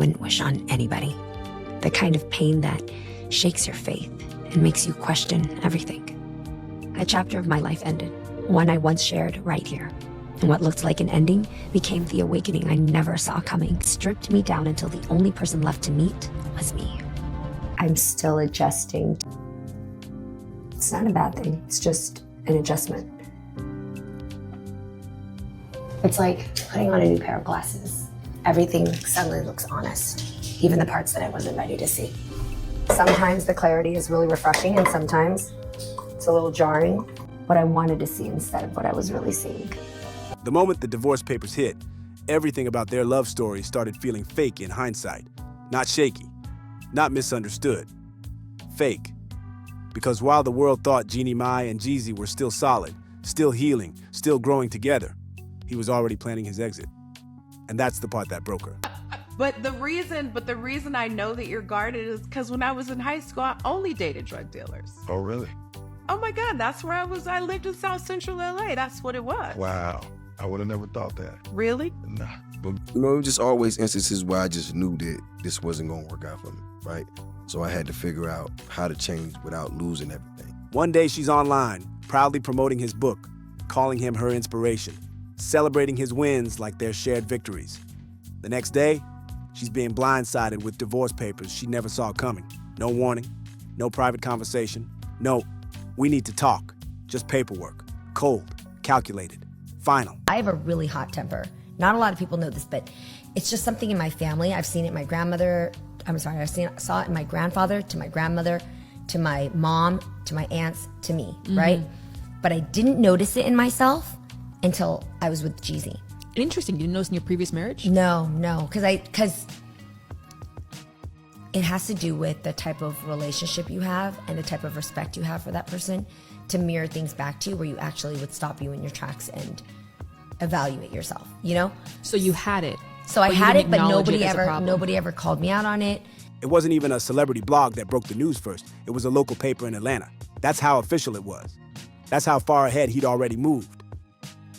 wouldn't wish on anybody. The kind of pain that shakes your faith and makes you question everything. A chapter of my life ended, one I once shared right here. And what looked like an ending became the awakening I never saw coming. It stripped me down until the only person left to meet was me. I'm still adjusting. It's not a bad thing, it's just an adjustment. It's like putting on a new pair of glasses. Everything suddenly looks honest, even the parts that I wasn't ready to see. Sometimes the clarity is really refreshing, and sometimes it's a little jarring, what I wanted to see instead of what I was really seeing. The moment the divorce papers hit, everything about their love story started feeling fake in hindsight. Not shaky, not misunderstood. Fake. Because while the world thought Jeannie Mai and Jeezy were still solid, still healing, still growing together, he was already planning his exit. And that's the part that broke her. But the reason I know that you're guarded is because when I was in high school, I only dated drug dealers. Oh, really? Oh my God, that's where I was. I lived in South Central LA. That's what it was. Wow. I would have never thought that. Really? Nah. But, it was just always instances where I just knew that this wasn't going to work out for me, right? So I had to figure out how to change without losing everything. One day she's online, proudly promoting his book, calling him her inspiration, celebrating his wins like they're shared victories. The next day, she's being blindsided with divorce papers she never saw coming. No warning, no private conversation, no, we need to talk. Just paperwork, cold, calculated, final. I have a really hot temper. Not a lot of people know this, but it's just something in my family. I've seen it in my grandmother. Saw it in my grandfather, to my grandmother, to my mom, to my aunts, to me, right? But I didn't notice it in myself until I was with Jeezy. Interesting. You didn't notice in your previous marriage? No, because it has to do with the type of relationship you have and the type of respect you have for that person to mirror things back to you where you actually would stop you in your tracks and evaluate yourself, you know? So you had it. So I had it, but nobody nobody ever called me out on it. It wasn't even a celebrity blog that broke the news first. It was a local paper in Atlanta. That's how official it was. That's how far ahead he'd already moved.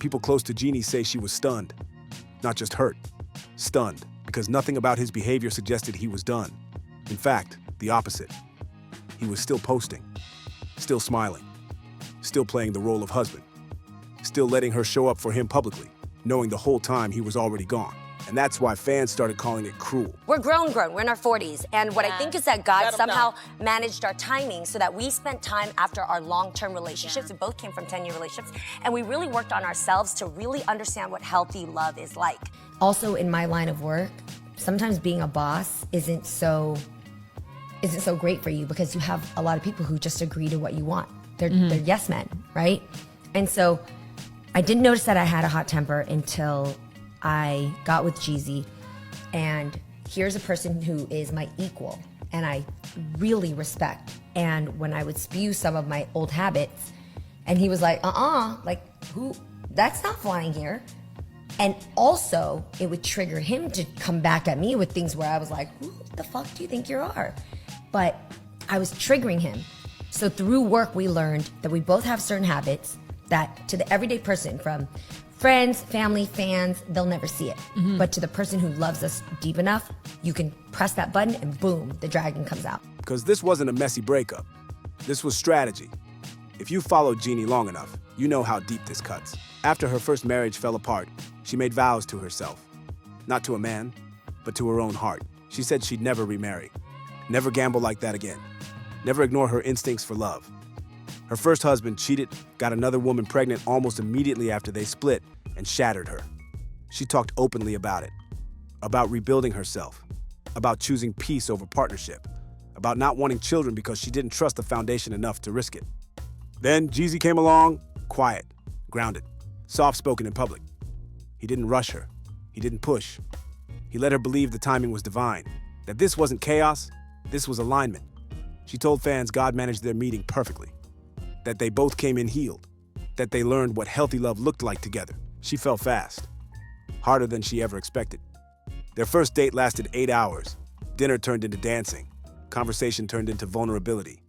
People close to Jeannie say she was stunned. Not just hurt, stunned, because nothing about his behavior suggested he was done. In fact, the opposite. He was still posting, still smiling, still playing the role of husband, still letting her show up for him publicly, knowing the whole time he was already gone. And that's why fans started calling it cruel. We're grown. We're in our 40s. And what I think is that God somehow managed our timing so that we spent time after our long-term relationships. We both came from 10-year relationships. And we really worked on ourselves to really understand what healthy love is like. Also in my line of work, sometimes being a boss isn't so great for you because you have a lot of people who just agree to what you want. They're yes men, right? And so I didn't notice that I had a hot temper until I got with Jeezy, and here's a person who is my equal and I really respect. And when I would spew some of my old habits, and he was like, like who? That's not flying here. And also, it would trigger him to come back at me with things where I was like, who the fuck do you think you are? But I was triggering him. So through work, we learned that we both have certain habits that to the everyday person, from friends, family, fans, they'll never see it. But to the person who loves us deep enough, you can press that button and boom, the dragon comes out. Because this wasn't a messy breakup. This was strategy. If you followed Jeannie long enough, you know how deep this cuts. After her first marriage fell apart, she made vows to herself. Not to a man, but to her own heart. She said she'd never remarry. Never gamble like that again. Never ignore her instincts for love. Her first husband cheated, got another woman pregnant almost immediately after they split, and shattered her. She talked openly about it, about rebuilding herself, about choosing peace over partnership, about not wanting children because she didn't trust the foundation enough to risk it. Then Jeezy came along, quiet, grounded, soft-spoken in public. He didn't rush her. He didn't push. He let her believe the timing was divine, that this wasn't chaos, this was alignment. She told fans God managed their meeting perfectly, that they both came in healed, that they learned what healthy love looked like together. She fell fast, harder than she ever expected. Their first date lasted 8 hours. Dinner turned into dancing. Conversation turned into vulnerability.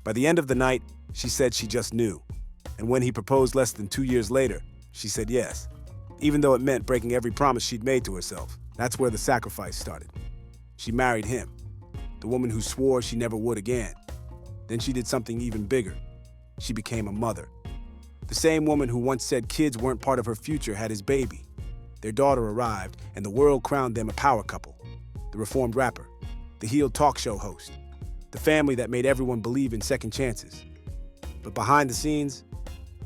By the end of the night, she said she just knew. And when he proposed less than 2 years later, she said yes, even though it meant breaking every promise she'd made to herself. That's where the sacrifice started. She married him, the woman who swore she never would again. Then she did something even bigger. She became a mother. The same woman who once said kids weren't part of her future had his baby. Their daughter arrived, and the world crowned them a power couple. The reformed rapper, the healed talk show host, the family that made everyone believe in second chances. But behind the scenes,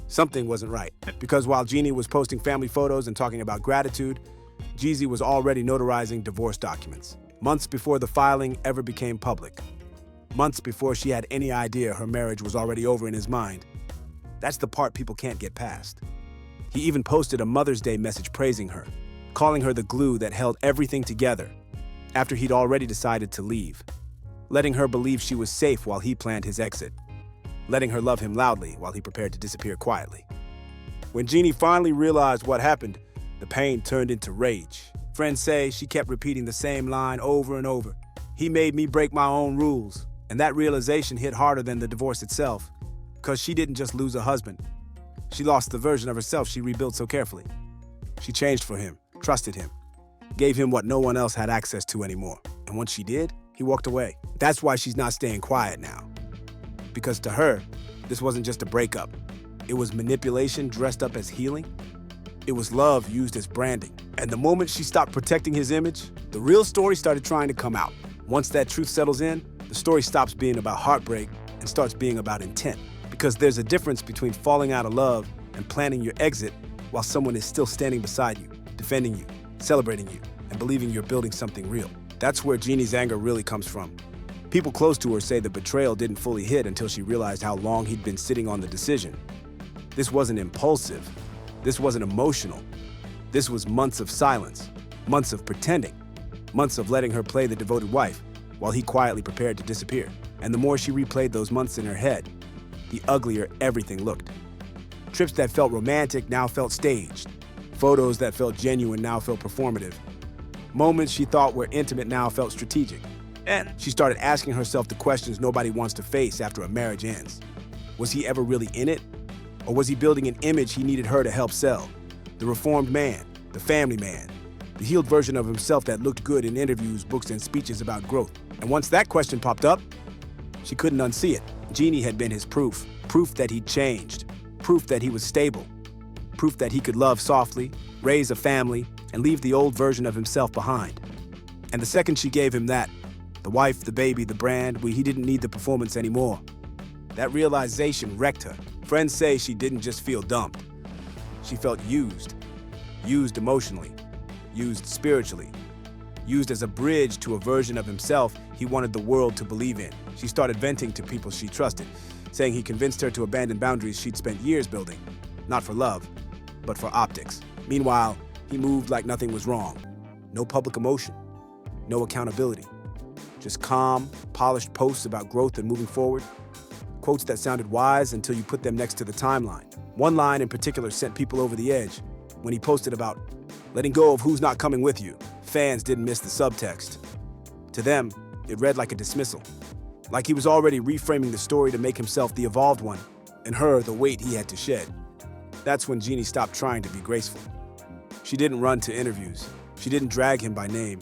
something wasn't right. Because while Jeannie was posting family photos and talking about gratitude, Jeezy was already notarizing divorce documents, months before the filing ever became public. Months before she had any idea her marriage was already over in his mind. That's the part people can't get past. He even posted a Mother's Day message praising her, calling her the glue that held everything together, after he'd already decided to leave, letting her believe she was safe while he planned his exit, letting her love him loudly while he prepared to disappear quietly. When Jeannie finally realized what happened, the pain turned into rage. Friends say she kept repeating the same line over and over. He made me break my own rules. And that realization hit harder than the divorce itself, because she didn't just lose a husband. She lost the version of herself she rebuilt so carefully. She changed for him, trusted him, gave him what no one else had access to anymore. And once she did, he walked away. That's why she's not staying quiet now. Because to her, this wasn't just a breakup. It was manipulation dressed up as healing. It was love used as branding. And the moment she stopped protecting his image, the real story started trying to come out. Once that truth settles in, the story stops being about heartbreak and starts being about intent. Because there's a difference between falling out of love and planning your exit while someone is still standing beside you, defending you, celebrating you, and believing you're building something real. That's where Jeannie's anger really comes from. People close to her say the betrayal didn't fully hit until she realized how long he'd been sitting on the decision. This wasn't impulsive. This wasn't emotional. This was months of silence, months of pretending, months of letting her play the devoted wife, while he quietly prepared to disappear. And the more she replayed those months in her head, the uglier everything looked. Trips that felt romantic now felt staged. Photos that felt genuine now felt performative. Moments she thought were intimate now felt strategic. And she started asking herself the questions nobody wants to face after a marriage ends. Was he ever really in it? Or was he building an image he needed her to help sell? The reformed man, the family man, the healed version of himself that looked good in interviews, books, and speeches about growth. And once that question popped up, she couldn't unsee it. Jeannie had been his proof that he'd changed, proof that he was stable, proof that he could love softly, raise a family, and leave the old version of himself behind. And the second she gave him that, the wife, the baby, the brand, he didn't need the performance anymore. That realization wrecked her. Friends say she didn't just feel dumped. She felt used emotionally, used spiritually, used as a bridge to a version of himself he wanted the world to believe in. She started venting to people she trusted, saying he convinced her to abandon boundaries she'd spent years building, not for love, but for optics. Meanwhile, he moved like nothing was wrong. No public emotion, no accountability. Just calm, polished posts about growth and moving forward. Quotes that sounded wise until you put them next to the timeline. One line in particular sent people over the edge when he posted about letting go of who's not coming with you. Fans didn't miss the subtext. To them, it read like a dismissal, like he was already reframing the story to make himself the evolved one, and her the weight he had to shed. That's when Jeannie stopped trying to be graceful. She didn't run to interviews. She didn't drag him by name.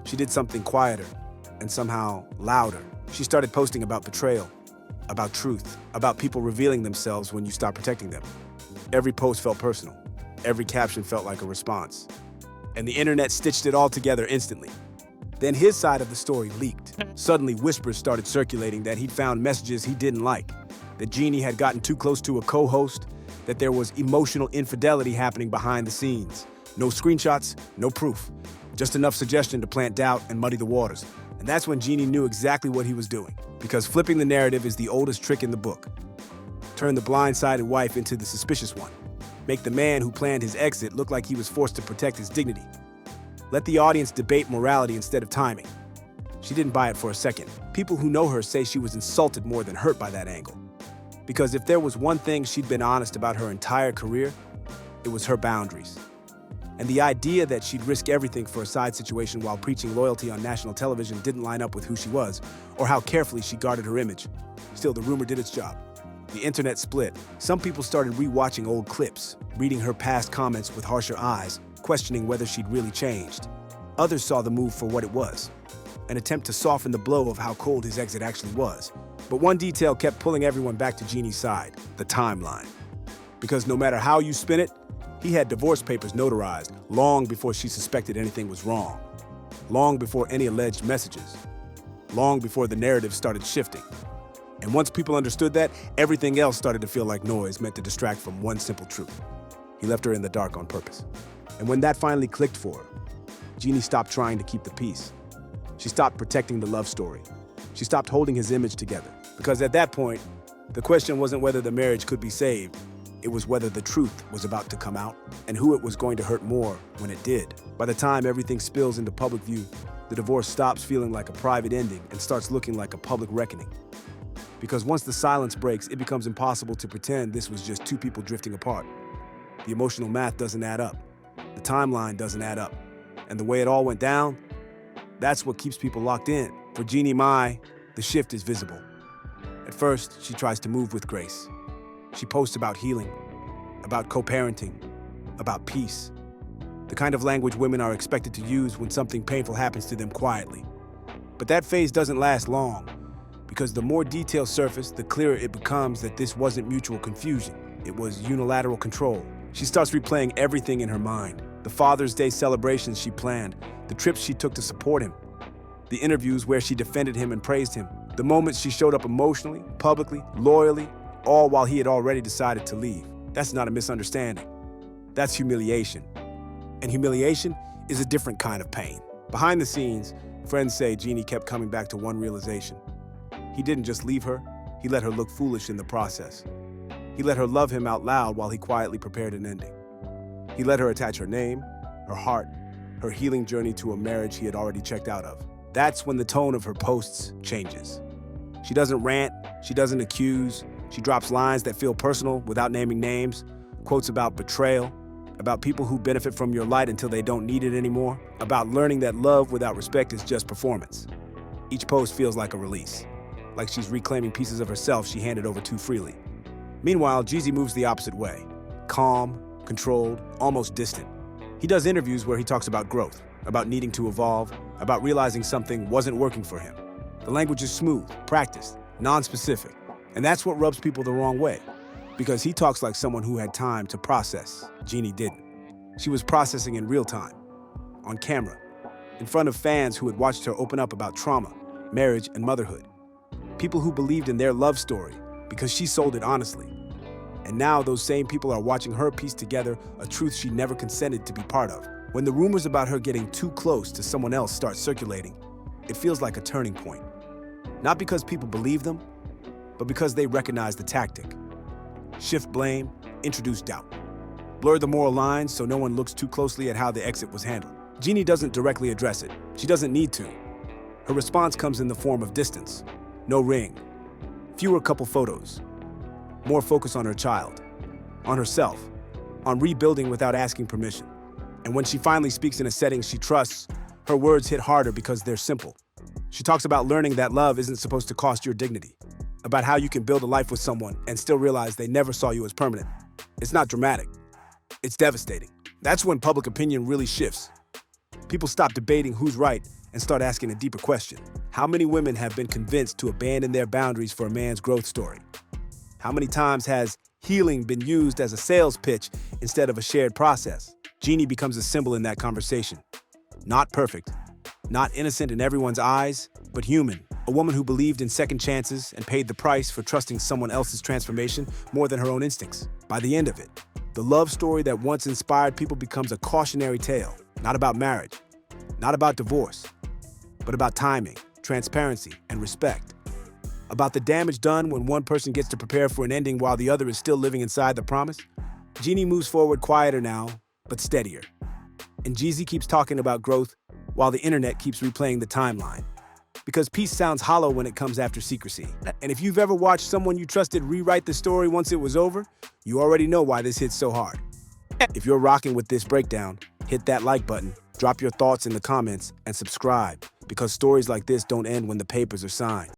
She did something quieter and somehow louder. She started posting about betrayal, about truth, about people revealing themselves when you stop protecting them. Every post felt personal. Every caption felt like a response. And the internet stitched it all together instantly. Then his side of the story leaked. Suddenly, whispers started circulating that he'd found messages he didn't like, that Jeannie had gotten too close to a co-host, that there was emotional infidelity happening behind the scenes. No screenshots, no proof, just enough suggestion to plant doubt and muddy the waters. And that's when Jeannie knew exactly what he was doing, because flipping the narrative is the oldest trick in the book. Turn the blindsided wife into the suspicious one. Make the man who planned his exit look like he was forced to protect his dignity. Let the audience debate morality instead of timing. She didn't buy it for a second. People who know her say she was insulted more than hurt by that angle. Because if there was one thing she'd been honest about her entire career, it was her boundaries. And the idea that she'd risk everything for a side situation while preaching loyalty on national television didn't line up with who she was, or how carefully she guarded her image. Still, the rumor did its job. The internet split. Some people started rewatching old clips, reading her past comments with harsher eyes, questioning whether she'd really changed. Others saw the move for what it was, an attempt to soften the blow of how cold his exit actually was. But one detail kept pulling everyone back to Jeannie's side, the timeline. Because no matter how you spin it, he had divorce papers notarized long before she suspected anything was wrong, long before any alleged messages, long before the narrative started shifting. And once people understood that, everything else started to feel like noise meant to distract from one simple truth. He left her in the dark on purpose. And when that finally clicked for her, Jeannie stopped trying to keep the peace. She stopped protecting the love story. She stopped holding his image together. Because at that point, the question wasn't whether the marriage could be saved. It was whether the truth was about to come out and who it was going to hurt more when it did. By the time everything spills into public view, the divorce stops feeling like a private ending and starts looking like a public reckoning. Because once the silence breaks, it becomes impossible to pretend this was just two people drifting apart. The emotional math doesn't add up. The timeline doesn't add up. And the way it all went down, that's what keeps people locked in. For Jeannie Mai, the shift is visible. At first, she tries to move with grace. She posts about healing, about co-parenting, about peace. The kind of language women are expected to use when something painful happens to them quietly. But that phase doesn't last long, because the more details surface, the clearer it becomes that this wasn't mutual confusion. It was unilateral control. She starts replaying everything in her mind. The Father's Day celebrations she planned, the trips she took to support him, the interviews where she defended him and praised him, the moments she showed up emotionally, publicly, loyally, all while he had already decided to leave. That's not a misunderstanding. That's humiliation. And humiliation is a different kind of pain. Behind the scenes, friends say Jeannie kept coming back to one realization. He didn't just leave her, he let her look foolish in the process. He let her love him out loud while he quietly prepared an ending. He let her attach her name, her heart, her healing journey to a marriage he had already checked out of. That's when the tone of her posts changes. She doesn't rant, she doesn't accuse, she drops lines that feel personal without naming names, quotes about betrayal, about people who benefit from your light until they don't need it anymore, about learning that love without respect is just performance. Each post feels like a release, like she's reclaiming pieces of herself she handed over too freely. Meanwhile, Jeezy moves the opposite way, calm, controlled, almost distant. He does interviews where he talks about growth, about needing to evolve, about realizing something wasn't working for him. The language is smooth, practiced, non-specific. And that's what rubs people the wrong way, because he talks like someone who had time to process. Jeannie didn't. She was processing in real time, on camera, in front of fans who had watched her open up about trauma, marriage, and motherhood. People who believed in their love story because she sold it honestly. And now those same people are watching her piece together a truth she never consented to be part of. When the rumors about her getting too close to someone else start circulating, it feels like a turning point. Not because people believe them, but because they recognize the tactic. Shift blame, introduce doubt. Blur the moral lines so no one looks too closely at how the exit was handled. Jeannie doesn't directly address it. She doesn't need to. Her response comes in the form of distance. No ring. Fewer couple photos. More focus on her child, on herself, on rebuilding without asking permission. And when she finally speaks in a setting she trusts, her words hit harder because they're simple. She talks about learning that love isn't supposed to cost your dignity, about how you can build a life with someone and still realize they never saw you as permanent. It's not dramatic. It's devastating. That's when public opinion really shifts. People stop debating who's right and start asking a deeper question. How many women have been convinced to abandon their boundaries for a man's growth story? How many times has healing been used as a sales pitch instead of a shared process? Jeannie becomes a symbol in that conversation. Not perfect, not innocent in everyone's eyes, but human. A woman who believed in second chances and paid the price for trusting someone else's transformation more than her own instincts. By the end of it, the love story that once inspired people becomes a cautionary tale, not about marriage, not about divorce, but about timing, transparency, and respect. About the damage done when one person gets to prepare for an ending while the other is still living inside the promise. Jeannie moves forward quieter now, but steadier. And Jeezy keeps talking about growth while the internet keeps replaying the timeline. Because peace sounds hollow when it comes after secrecy. And if you've ever watched someone you trusted rewrite the story once it was over, you already know why this hits so hard. If you're rocking with this breakdown, hit that like button, drop your thoughts in the comments, and subscribe, because stories like this don't end when the papers are signed.